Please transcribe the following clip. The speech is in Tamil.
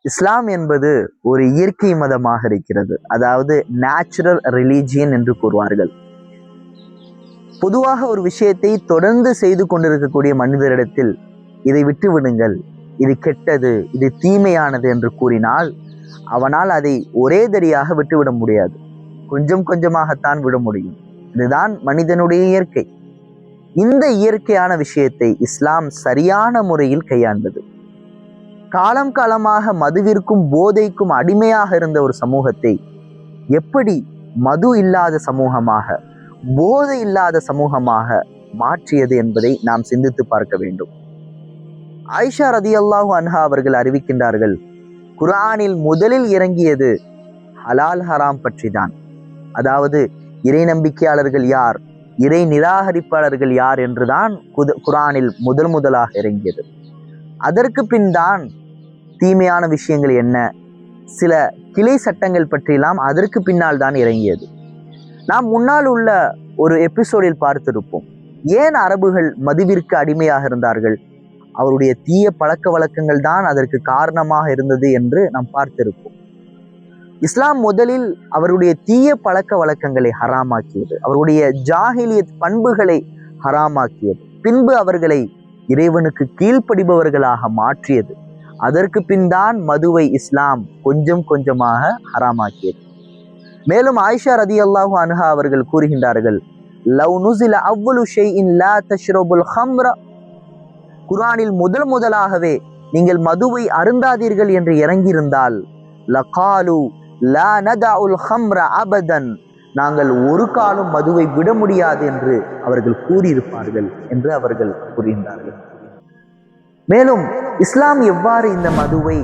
இஸ்லாம் என்பது ஒரு இயற்கை மதமாக இருக்கிறது. அதாவது நேச்சுரல் ரிலீஜியன் என்று கூறுவார்கள். பொதுவாக ஒரு விஷயத்தை தொடர்ந்து செய்து கொண்டிருக்கக்கூடிய மனிதரிடத்தில் இதை விட்டு விடுங்கள், இது கெட்டது, இது தீமையானது என்று கூறினால் அவனால் அதை ஒரே தடியாக விட்டுவிட முடியாது. கொஞ்சம் கொஞ்சமாகத்தான் விட முடியும். இதுதான் மனிதனுடைய இயற்கை. இந்த இயற்கையான விஷயத்தை இஸ்லாம் சரியான முறையில் கையாண்டது. காலம் காலமாக மதுவிற்கும் போதைக்கும் அடிமையாக இருந்த ஒரு சமூகத்தை எப்படி மது இல்லாத சமூகமாக, போதை இல்லாத சமூகமாக மாற்றியது என்பதை நாம் சிந்தித்து பார்க்க வேண்டும். ஆயிஷா ரதியல்லாஹு அன்ஹா அவர்கள் அறிவிக்கின்றார்கள், குர்ஆனில் முதலில் இறங்கியது ஹலால் ஹராம் பற்றி தான். அதாவது இறை நம்பிக்கையாளர்கள் யார், இறை நிராகரிப்பாளர்கள் யார் என்றுதான் குர்ஆனில் முதலாக இறங்கியது. அதற்கு பின் தான் தீமையான விஷயங்கள் என்ன, சில கிளை சட்டங்கள் பற்றியெல்லாம் அதற்கு பின்னால் தான் இறங்கியது. நாம் முன்னால் உள்ள ஒரு எபிசோடில் பார்த்திருப்போம், ஏன் அரபுகள் மதுவிற்கு அடிமையாக இருந்தார்கள். அவருடைய தீய பழக்க வழக்கங்கள் தான் அதற்கு காரணமாக இருந்தது என்று நாம் பார்த்திருப்போம். இஸ்லாம் முதலில் அவருடைய தீய பழக்க வழக்கங்களை ஹராமாக்கியது, அவருடைய ஜாஹிலியத் பண்புகளை ஹராமாக்கியது. பின்பு அவர்களை இறைவனுக்கு கீழ்ப்படிபவர்களாக மாற்றியது. அதற்கு பின் தான் மதுவை இஸ்லாம் கொஞ்சம் கொஞ்சமாக ஹராமாக்கியது. மேலும் ஆயிஷா ரதியல்லாஹு அன்ஹா அவர்கள் கூறுகின்றார்கள், லவ் நுஸில அவ்வலு ஷைஇன் லா தஷ்ரபுல் ஹம்ர, குர்ஆனில் முதலாகவே நீங்கள் மதுவை அருந்தாதீர்கள் என்று இறங்கியிருந்தால் லகாலு லா நதஉல் ஹம்ர அபதன், நாங்கள் ஒரு காலம் மதுவை விட முடியாது என்று அவர்கள் கூறியிருப்பார்கள் என்று அவர்கள் கூறுகின்றார்கள். மேலும் இஸ்லாம் எவ்வாறு இந்த மதுவை